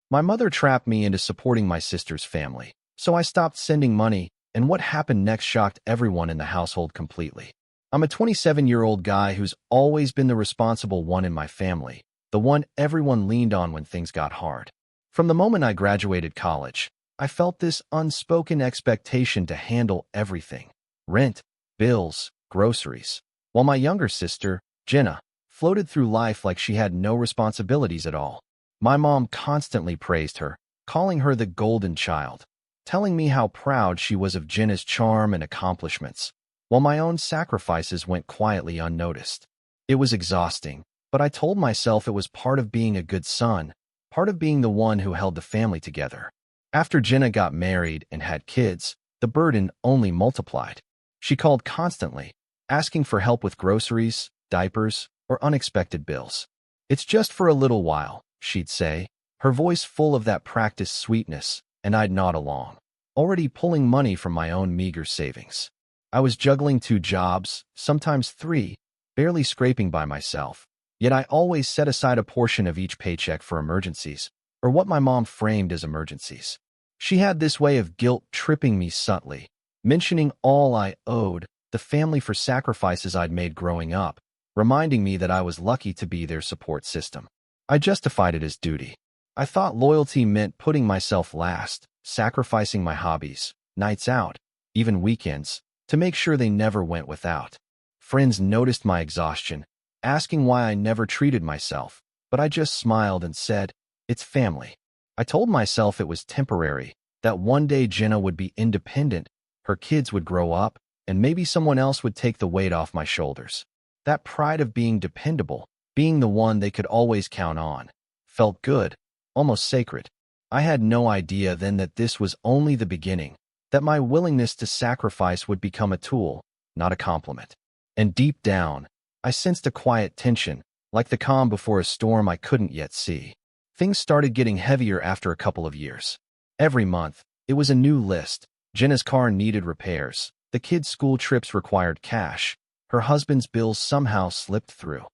My mother trapped me into supporting my sister's family, so I stopped sending money, and what happened next shocked everyone in the household completely. I'm a 27-year-old guy who's always been the responsible one in my family, the one everyone leaned on when things got hard. From the moment I graduated college, I felt this unspoken expectation to handle everything: rent, bills, groceries, while my younger sister, Jenna, floated through life like she had no responsibilities at all. My mom constantly praised her, calling her the golden child, telling me how proud she was of Jenna's charm and accomplishments, while my own sacrifices went quietly unnoticed. It was exhausting, but I told myself it was part of being a good son, part of being the one who held the family together. After Jenna got married and had kids, the burden only multiplied. She called constantly, asking for help with groceries, diapers, or unexpected bills. "It's just for a little while," she'd say, her voice full of that practiced sweetness, and I'd nod along, already pulling money from my own meager savings. I was juggling 2 jobs, sometimes 3, barely scraping by myself, yet I always set aside a portion of each paycheck for emergencies, or what my mom framed as emergencies. She had this way of guilt-tripping me subtly, mentioning all I owed the family for sacrifices I'd made growing up, reminding me that I was lucky to be their support system. I justified it as duty. I thought loyalty meant putting myself last, sacrificing my hobbies, nights out, even weekends, to make sure they never went without. Friends noticed my exhaustion, asking why I never treated myself, but I just smiled and said, "It's family." I told myself it was temporary, that one day Jenna would be independent, her kids would grow up, and maybe someone else would take the weight off my shoulders. That pride of being dependable, being the one they could always count on, felt good, almost sacred. I had no idea then that this was only the beginning, that my willingness to sacrifice would become a tool, not a compliment. And deep down, I sensed a quiet tension, like the calm before a storm I couldn't yet see. Things started getting heavier after a couple of years. Every month, it was a new list. Jenna's car needed repairs, the kids' school trips required cash, her husband's bills somehow slipped through.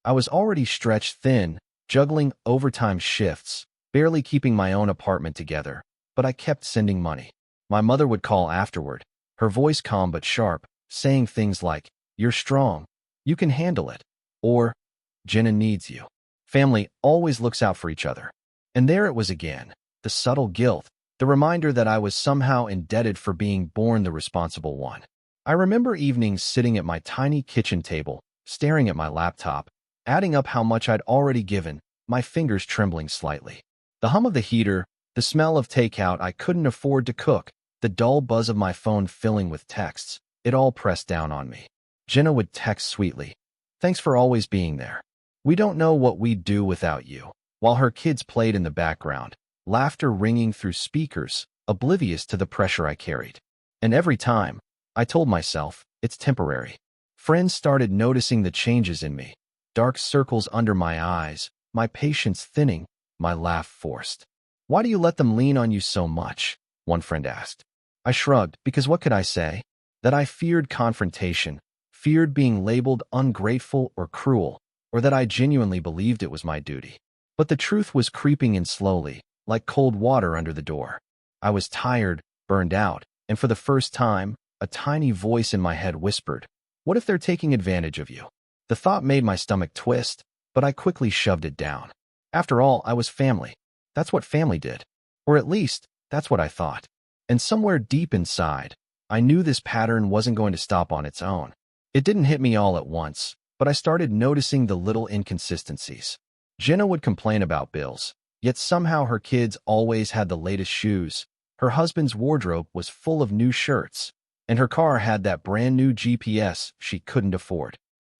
I was already stretched thin, juggling overtime shifts, barely keeping my own apartment together, but I kept sending money. My mother would call afterward, her voice calm but sharp, saying things like, "You're strong, you can handle it," or "Jenna needs you." Family always looks out for each other. And there it was again, the subtle guilt, the reminder that I was somehow indebted for being born the responsible one. I remember evenings sitting at my tiny kitchen table, staring at my laptop, adding up how much I'd already given, my fingers trembling slightly. The hum of the heater, the smell of takeout I couldn't afford to cook, the dull buzz of my phone filling with texts, it all pressed down on me. Jenna would text sweetly, "Thanks for always being there. We don't know what we'd do without you," while her kids played in the background, laughter ringing through speakers, oblivious to the pressure I carried. And every time, I told myself, it's temporary. Friends started noticing the changes in me. Dark circles under my eyes, my patience thinning, my laugh forced. "Why do you let them lean on you so much?" one friend asked. I shrugged, because what could I say? That I feared confrontation, feared being labeled ungrateful or cruel, or that I genuinely believed it was my duty. But the truth was creeping in slowly, like cold water under the door. I was tired, burned out, and for the first time, a tiny voice in my head whispered, "What if they're taking advantage of you?" The thought made my stomach twist, but I quickly shoved it down. After all, I was family. That's what family did. Or at least, that's what I thought. And somewhere deep inside, I knew this pattern wasn't going to stop on its own. It didn't hit me all at once, but I started noticing the little inconsistencies. Jenna would complain about bills, yet somehow her kids always had the latest shoes, her husband's wardrobe was full of new shirts, and her car had that brand new GPS she couldn't afford.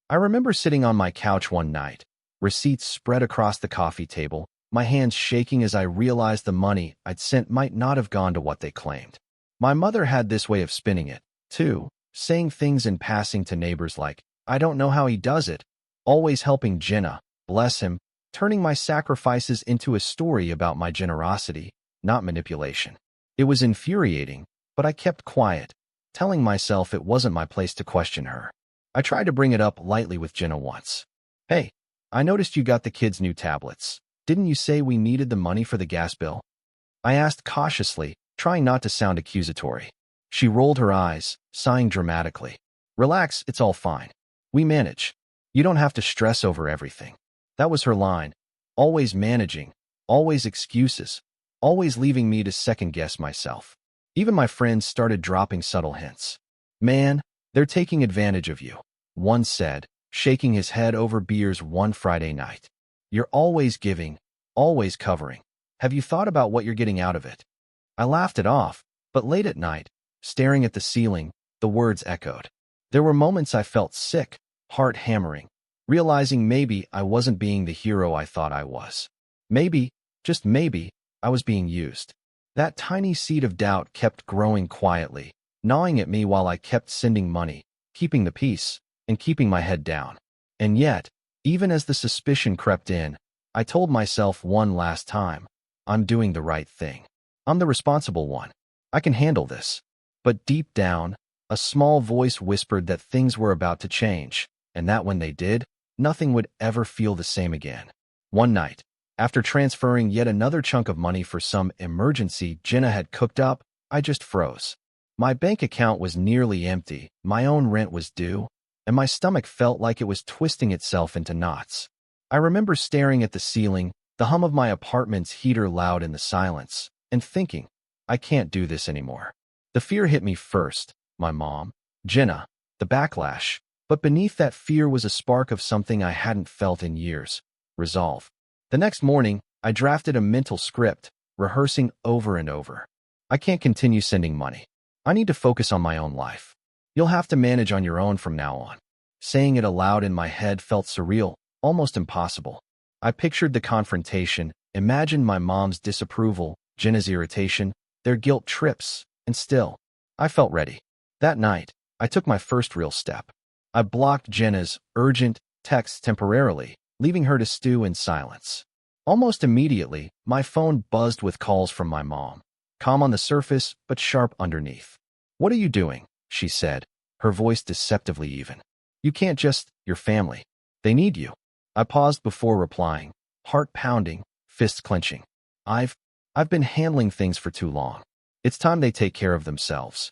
I remember sitting on my couch one night, receipts spread across the coffee table, my hands shaking as I realized the money I'd sent might not have gone to what they claimed. My mother had this way of spinning it, too, saying things in passing to neighbors like, "I don't know how he does it," always helping Jenna, bless him, turning my sacrifices into a story about my generosity, not manipulation. It was infuriating, but I kept quiet, telling myself it wasn't my place to question her. I tried to bring it up lightly with Jenna once. "Hey, I noticed you got the kids new tablets. Didn't you say we needed the money for the gas bill? I asked cautiously, trying not to sound accusatory. She rolled her eyes, sighing dramatically. Relax, it's all fine. We manage. You don't have to stress over everything. That was her line. Always managing, always excuses, always leaving me to second-guess myself. Even my friends started dropping subtle hints. Man, they're taking advantage of you, one said, shaking his head over beers one Friday night. You're always giving, always covering. Have you thought about what you're getting out of it? I laughed it off, but late at night, staring at the ceiling, the words echoed. There were moments I felt sick, heart hammering, realizing maybe I wasn't being the hero I thought I was. Maybe, just maybe, I was being used. That tiny seed of doubt kept growing quietly, gnawing at me while I kept sending money, keeping the peace, and keeping my head down. And yet, even as the suspicion crept in, I told myself one last time, I'm doing the right thing. I'm the responsible one. I can handle this. But deep down, a small voice whispered that things were about to change, and that when they did, nothing would ever feel the same again. One night, after transferring yet another chunk of money for some emergency Jenna had cooked up, I just froze. My bank account was nearly empty, my own rent was due, and my stomach felt like it was twisting itself into knots. I remember staring at the ceiling, the hum of my apartment's heater loud in the silence, and thinking, I can't do this anymore. The fear hit me first, my mom, Jenna, the backlash, but beneath that fear was a spark of something I hadn't felt in years, resolve. The next morning, I drafted a mental script, rehearsing over and over. I can't continue sending money. I need to focus on my own life. You'll have to manage on your own from now on. Saying it aloud in my head felt surreal, almost impossible. I pictured the confrontation, imagined my mom's disapproval, Jenna's irritation, their guilt trips, and still, I felt ready. That night, I took my first real step. I blocked Jenna's urgent texts temporarily, leaving her to stew in silence. Almost immediately, my phone buzzed with calls from my mom. Calm on the surface, but sharp underneath. What are you doing? She said, her voice deceptively even. You can't just, your family. They need you. I paused before replying, heart pounding, fists clenching. I've been handling things for too long. It's time they take care of themselves.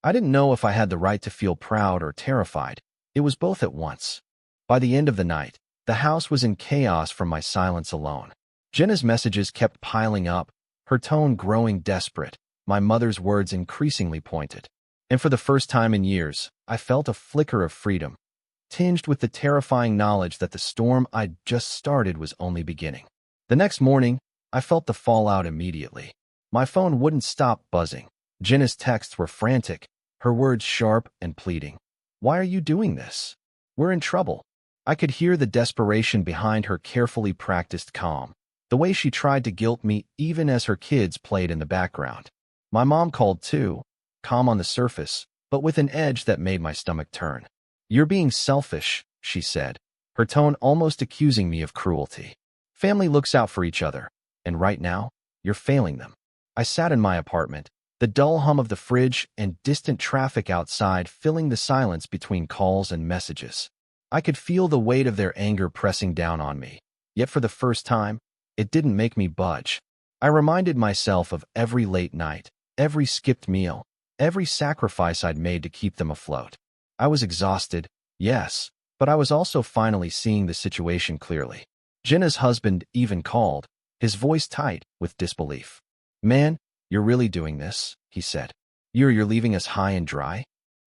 I didn't know if I had the right to feel proud or terrified. It was both at once. By the end of the night, the house was in chaos from my silence alone. Jenna's messages kept piling up, her tone growing desperate, my mother's words increasingly pointed. And for the first time in years, I felt a flicker of freedom, tinged with the terrifying knowledge that the storm I'd just started was only beginning. The next morning, I felt the fallout immediately. My phone wouldn't stop buzzing. Jenna's texts were frantic, her words sharp and pleading. Why are you doing this? We're in trouble. I could hear the desperation behind her carefully practiced calm, the way she tried to guilt me even as her kids played in the background. My mom called too, calm on the surface, but with an edge that made my stomach turn. You're being selfish, she said, her tone almost accusing me of cruelty. Family looks out for each other, and right now, you're failing them. I sat in my apartment, the dull hum of the fridge and distant traffic outside filling the silence between calls and messages. I could feel the weight of their anger pressing down on me, yet for the first time, it didn't make me budge. I reminded myself of every late night, every skipped meal, every sacrifice I'd made to keep them afloat. I was exhausted, yes, but I was also finally seeing the situation clearly. Jenna's husband even called, his voice tight with disbelief. Man, you're really doing this, he said. You're leaving us high and dry?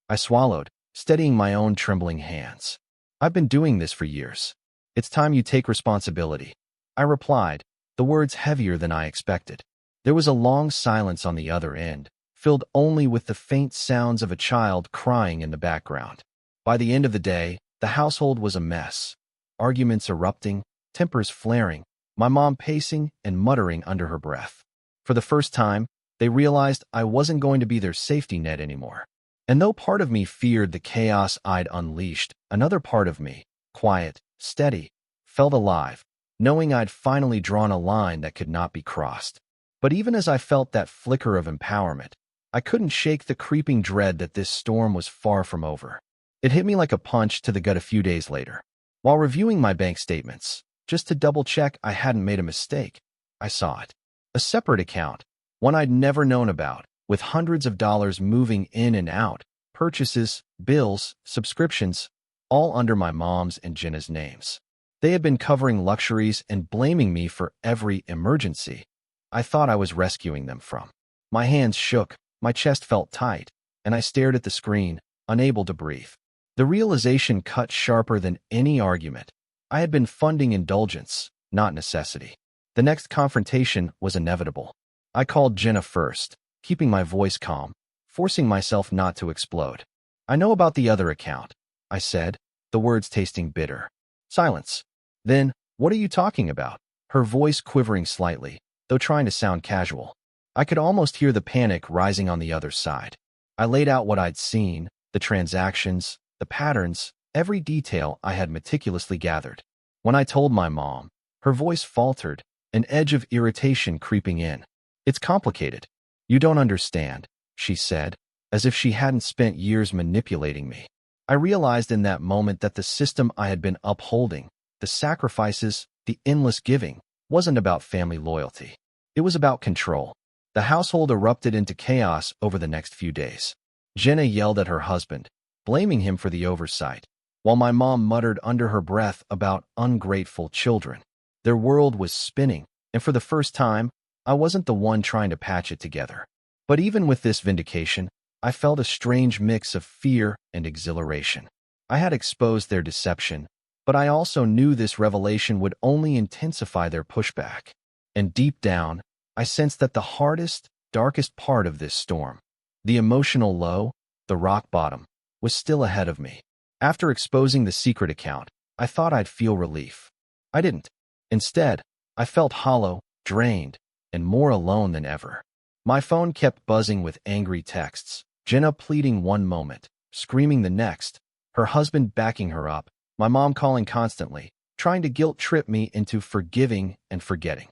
I swallowed, steadying my own trembling hands. I've been doing this for years. It's time you take responsibility. I replied, the words heavier than I expected. There was a long silence on the other end, filled only with the faint sounds of a child crying in the background. By the end of the day, the household was a mess. Arguments erupting, tempers flaring, my mom pacing and muttering under her breath. For the first time, they realized I wasn't going to be their safety net anymore. And though part of me feared the chaos I'd unleashed, another part of me, quiet, steady, felt alive, knowing I'd finally drawn a line that could not be crossed. But even as I felt that flicker of empowerment, I couldn't shake the creeping dread that this storm was far from over. It hit me like a punch to the gut a few days later. While reviewing my bank statements, just to double-check I hadn't made a mistake. I saw it. A separate account, one I'd never known about, with hundreds of dollars moving in and out, purchases, bills, subscriptions, all under my mom's and Jenna's names. They had been covering luxuries and blaming me for every emergency I thought I was rescuing them from. My hands shook, my chest felt tight, and I stared at the screen, unable to breathe. The realization cut sharper than any argument. I had been funding indulgence, not necessity. The next confrontation was inevitable. I called Jenna first, keeping my voice calm, forcing myself not to explode. "I know about the other account," I said, the words tasting bitter. Silence. "Then, what are you talking about?" Her voice quivering slightly, though trying to sound casual. I could almost hear the panic rising on the other side. I laid out what I'd seen, the transactions, the patterns, every detail I had meticulously gathered. When I told my mom, her voice faltered, an edge of irritation creeping in. "It's complicated. You don't understand," she said, as if she hadn't spent years manipulating me. I realized in that moment that the system I had been upholding, the sacrifices, the endless giving, wasn't about family loyalty. It was about control. The household erupted into chaos over the next few days. Jenna yelled at her husband, blaming him for the oversight, while my mom muttered under her breath about ungrateful children. Their world was spinning, and for the first time, I wasn't the one trying to patch it together. But even with this vindication, I felt a strange mix of fear and exhilaration. I had exposed their deception, but I also knew this revelation would only intensify their pushback. And deep down, I sensed that the hardest, darkest part of this storm, the emotional low, the rock bottom, was still ahead of me. After exposing the secret account, I thought I'd feel relief. I didn't. Instead, I felt hollow, drained, and more alone than ever. My phone kept buzzing with angry texts, Jenna pleading one moment, screaming the next, her husband backing her up, my mom calling constantly, trying to guilt-trip me into forgiving and forgetting.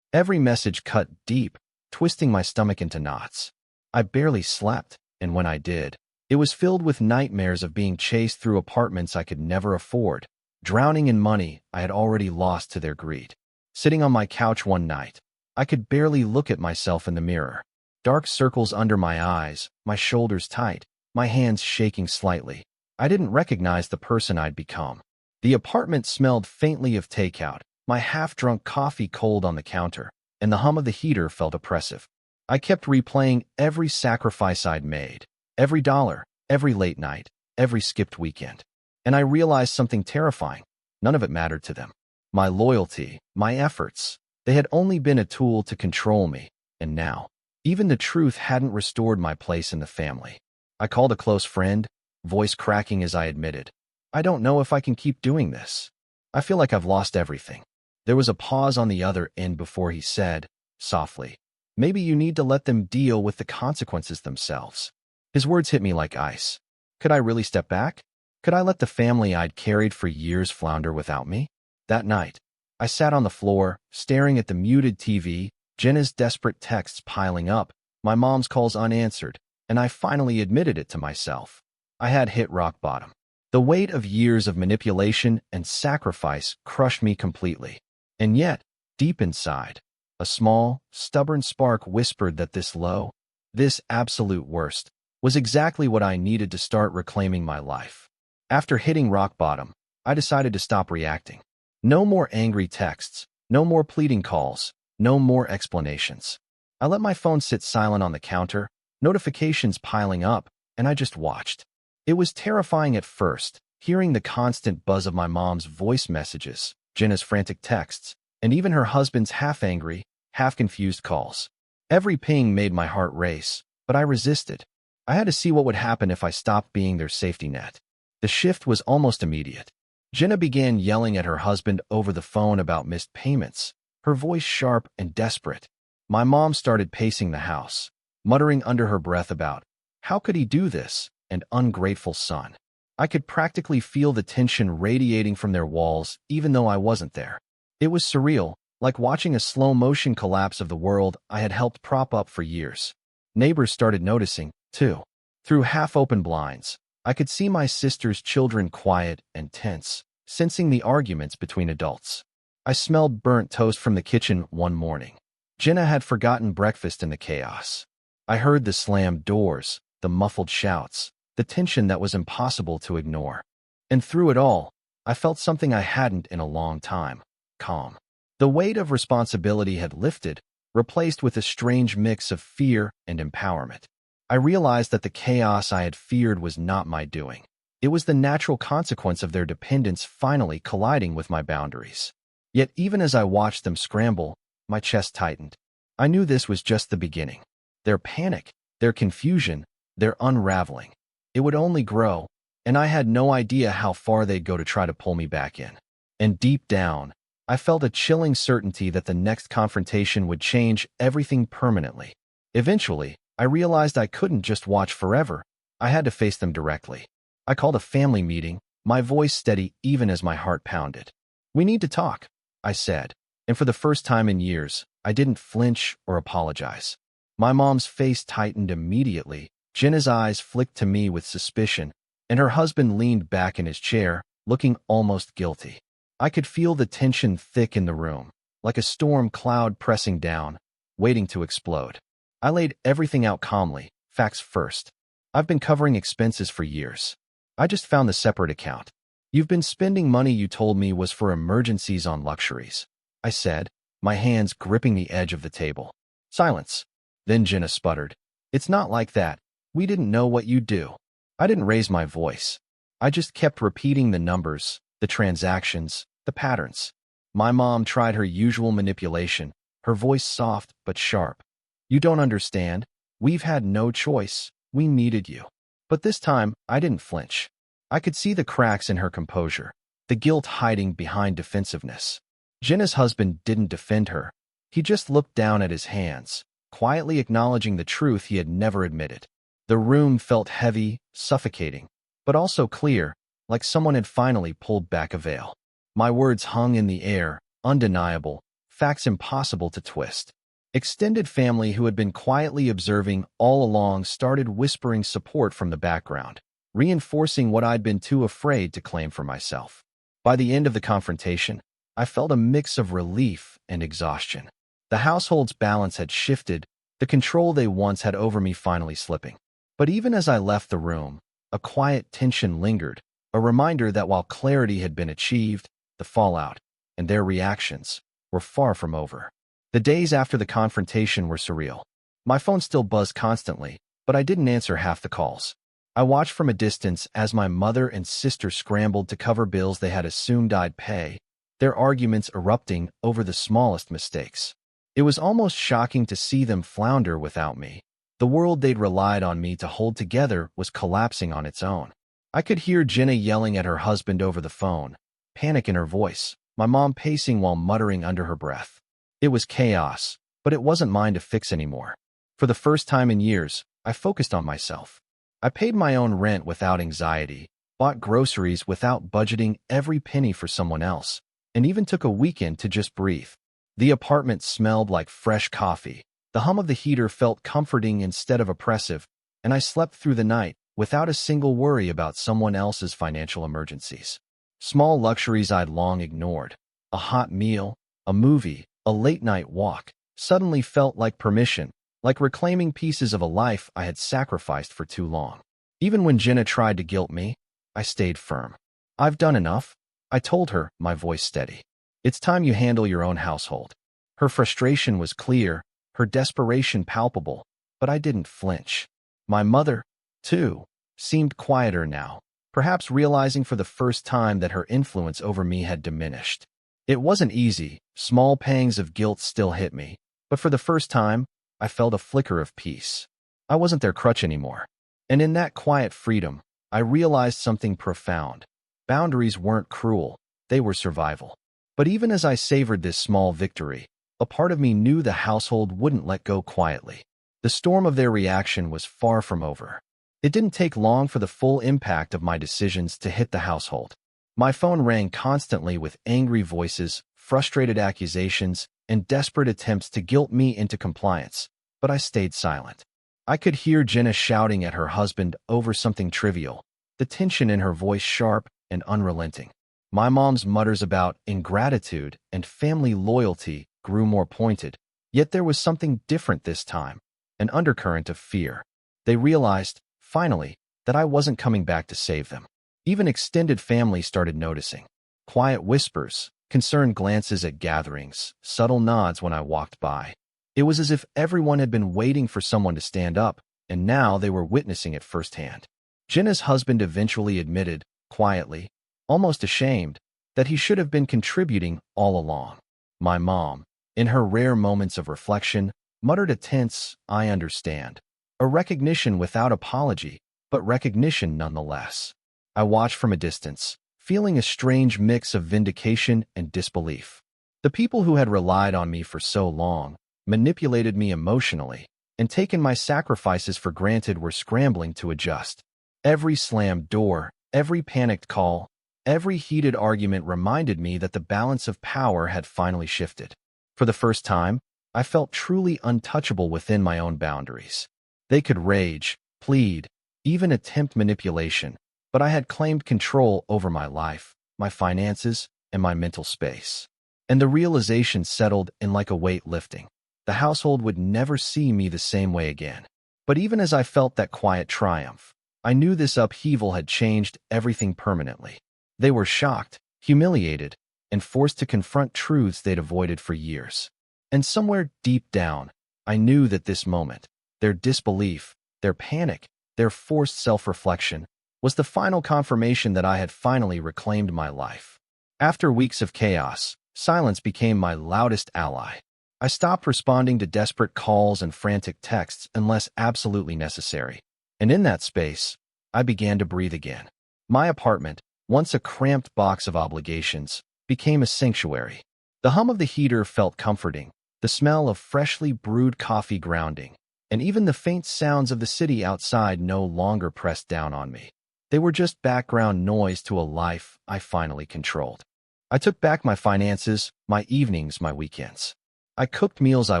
Every message cut deep, twisting my stomach into knots. I barely slept, and when I did, it was filled with nightmares of being chased through apartments I could never afford, drowning in money I had already lost to their greed. Sitting on my couch one night, I could barely look at myself in the mirror. Dark circles under my eyes, my shoulders tight, my hands shaking slightly. I didn't recognize the person I'd become. The apartment smelled faintly of takeout, my half-drunk coffee cold on the counter, and the hum of the heater felt oppressive. I kept replaying every sacrifice I'd made, every dollar, every late night, every skipped weekend. And I realized something terrifying. None of it mattered to them. My loyalty, my efforts, they had only been a tool to control me, and now, even the truth hadn't restored my place in the family. I called a close friend, voice cracking as I admitted, "I don't know if I can keep doing this. I feel like I've lost everything." There was a pause on the other end before he said, softly, "Maybe you need to let them deal with the consequences themselves." His words hit me like ice. Could I really step back? Could I let the family I'd carried for years flounder without me? That night, I sat on the floor, staring at the muted TV, Jenna's desperate texts piling up, my mom's calls unanswered, and I finally admitted it to myself. I had hit rock bottom. The weight of years of manipulation and sacrifice crushed me completely. And yet, deep inside, a small, stubborn spark whispered that this low, this absolute worst, was exactly what I needed to start reclaiming my life. After hitting rock bottom, I decided to stop reacting. No more angry texts, no more pleading calls, no more explanations. I let my phone sit silent on the counter, notifications piling up, and I just watched. It was terrifying at first, hearing the constant buzz of my mom's voice messages, Jenna's frantic texts, and even her husband's half-angry, half-confused calls. Every ping made my heart race, but I resisted. I had to see what would happen if I stopped being their safety net. The shift was almost immediate. Jenna began yelling at her husband over the phone about missed payments, her voice sharp and desperate. My mom started pacing the house, muttering under her breath about, "How could he do this? An ungrateful son." I could practically feel the tension radiating from their walls, even though I wasn't there. It was surreal, like watching a slow-motion collapse of the world I had helped prop up for years. Neighbors started noticing, too. Through half-open blinds, I could see my sister's children quiet and tense, sensing the arguments between adults. I smelled burnt toast from the kitchen one morning. Jenna had forgotten breakfast in the chaos. I heard the slammed doors, the muffled shouts, the tension that was impossible to ignore. And through it all, I felt something I hadn't in a long time: calm. The weight of responsibility had lifted, replaced with a strange mix of fear and empowerment. I realized that the chaos I had feared was not my doing. It was the natural consequence of their dependence finally colliding with my boundaries. Yet even as I watched them scramble, my chest tightened. I knew this was just the beginning. Their panic, their confusion, their unraveling. It would only grow, and I had no idea how far they'd go to try to pull me back in. And deep down, I felt a chilling certainty that the next confrontation would change everything permanently. Eventually, I realized I couldn't just watch forever. I had to face them directly. I called a family meeting, my voice steady even as my heart pounded. "We need to talk," I said, and for the first time in years, I didn't flinch or apologize. My mom's face tightened immediately, Jenna's eyes flicked to me with suspicion, and her husband leaned back in his chair, looking almost guilty. I could feel the tension thick in the room, like a storm cloud pressing down, waiting to explode. I laid everything out calmly, facts first. "I've been covering expenses for years. I just found the separate account. You've been spending money you told me was for emergencies on luxuries," I said, my hands gripping the edge of the table. Silence. Then Jenna sputtered, "It's not like that. We didn't know what you'd do." I didn't raise my voice. I just kept repeating the numbers, the transactions, the patterns. My mom tried her usual manipulation, her voice soft but sharp. "You don't understand. We've had no choice. We needed you." But this time, I didn't flinch. I could see the cracks in her composure, the guilt hiding behind defensiveness. Jenna's husband didn't defend her. He just looked down at his hands, quietly acknowledging the truth he had never admitted. The room felt heavy, suffocating, but also clear, like someone had finally pulled back a veil. My words hung in the air, undeniable, facts impossible to twist. Extended family who had been quietly observing all along started whispering support from the background, reinforcing what I'd been too afraid to claim for myself. By the end of the confrontation, I felt a mix of relief and exhaustion. The household's balance had shifted, the control they once had over me finally slipping. But even as I left the room, a quiet tension lingered, a reminder that while clarity had been achieved, the fallout, and their reactions, were far from over. The days after the confrontation were surreal. My phone still buzzed constantly, but I didn't answer half the calls. I watched from a distance as my mother and sister scrambled to cover bills they had assumed I'd pay, their arguments erupting over the smallest mistakes. It was almost shocking to see them flounder without me. The world they'd relied on me to hold together was collapsing on its own. I could hear Jenna yelling at her husband over the phone, panic in her voice, my mom pacing while muttering under her breath. It was chaos, but it wasn't mine to fix anymore. For the first time in years, I focused on myself. I paid my own rent without anxiety, bought groceries without budgeting every penny for someone else, and even took a weekend to just breathe. The apartment smelled like fresh coffee. The hum of the heater felt comforting instead of oppressive, and I slept through the night without a single worry about someone else's financial emergencies. Small luxuries I'd long ignored, a hot meal, a movie, a late-night walk, suddenly felt like permission, like reclaiming pieces of a life I had sacrificed for too long. Even when Jenna tried to guilt me, I stayed firm. "I've done enough," I told her, my voice steady. "It's time you handle your own household." Her frustration was clear, her desperation palpable, but I didn't flinch. My mother, too, seemed quieter now, perhaps realizing for the first time that her influence over me had diminished. It wasn't easy, small pangs of guilt still hit me, but for the first time, I felt a flicker of peace. I wasn't their crutch anymore. And in that quiet freedom, I realized something profound. Boundaries weren't cruel, they were survival. But even as I savored this small victory, a part of me knew the household wouldn't let go quietly. The storm of their reaction was far from over. It didn't take long for the full impact of my decisions to hit the household. My phone rang constantly with angry voices, frustrated accusations, and desperate attempts to guilt me into compliance, but I stayed silent. I could hear Jenna shouting at her husband over something trivial, the tension in her voice sharp and unrelenting. My mom's mutters about ingratitude and family loyalty grew more pointed, yet there was something different this time, an undercurrent of fear. They realized, finally, that I wasn't coming back to save them. Even extended family started noticing. Quiet whispers, concerned glances at gatherings, subtle nods when I walked by. It was as if everyone had been waiting for someone to stand up, and now they were witnessing it firsthand. Jenna's husband eventually admitted, quietly, almost ashamed, that he should have been contributing all along. My mom, in her rare moments of reflection, muttered a tense, "I understand." A recognition without apology, but recognition nonetheless. I watched from a distance, feeling a strange mix of vindication and disbelief. The people who had relied on me for so long, manipulated me emotionally, and taken my sacrifices for granted were scrambling to adjust. Every slammed door, every panicked call, every heated argument reminded me that the balance of power had finally shifted. For the first time, I felt truly untouchable within my own boundaries. They could rage, plead, even attempt manipulation, but I had claimed control over my life, my finances, and my mental space. And the realization settled in like a weight lifting. The household would never see me the same way again. But even as I felt that quiet triumph, I knew this upheaval had changed everything permanently. They were shocked, humiliated, and forced to confront truths they'd avoided for years. And somewhere deep down, I knew that this moment, their disbelief, their panic, their forced self-reflection, was the final confirmation that I had finally reclaimed my life. After weeks of chaos, silence became my loudest ally. I stopped responding to desperate calls and frantic texts unless absolutely necessary. And in that space, I began to breathe again. My apartment, once a cramped box of obligations, became a sanctuary. The hum of the heater felt comforting, the smell of freshly brewed coffee grounding, and even the faint sounds of the city outside no longer pressed down on me. They were just background noise to a life I finally controlled. I took back my finances, my evenings, my weekends. I cooked meals I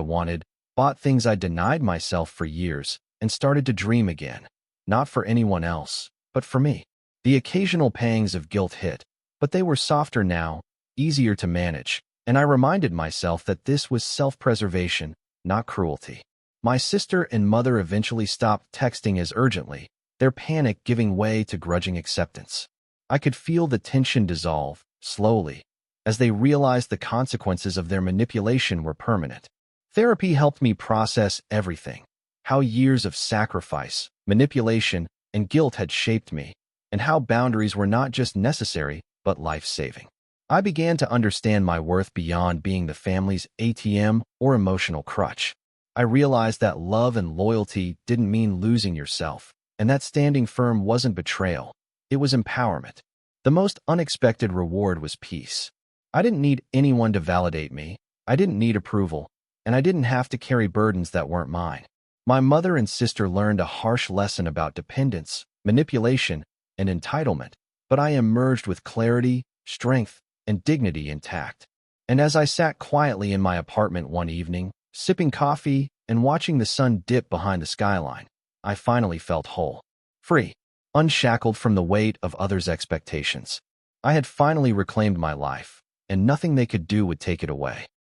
wanted, bought things I denied myself for years, and started to dream again. Not for anyone else, but for me. The occasional pangs of guilt hit, but they were softer now, easier to manage, and I reminded myself that this was self-preservation, not cruelty. My sister and mother eventually stopped texting as urgently, their panic giving way to grudging acceptance. I could feel the tension dissolve, slowly, as they realized the consequences of their manipulation were permanent. Therapy helped me process everything, how years of sacrifice, manipulation, and guilt had shaped me, and how boundaries were not just necessary, but life-saving. I began to understand my worth beyond being the family's ATM or emotional crutch. I realized that love and loyalty didn't mean losing yourself, and that standing firm wasn't betrayal, it was empowerment. The most unexpected reward was peace. I didn't need anyone to validate me, I didn't need approval, and I didn't have to carry burdens that weren't mine. My mother and sister learned a harsh lesson about dependence, manipulation, and entitlement, but I emerged with clarity, strength, and dignity intact. And as I sat quietly in my apartment one evening, sipping coffee and watching the sun dip behind the skyline, I finally felt whole, free, unshackled from the weight of others' expectations. I had finally reclaimed my life, and nothing they could do would take it away.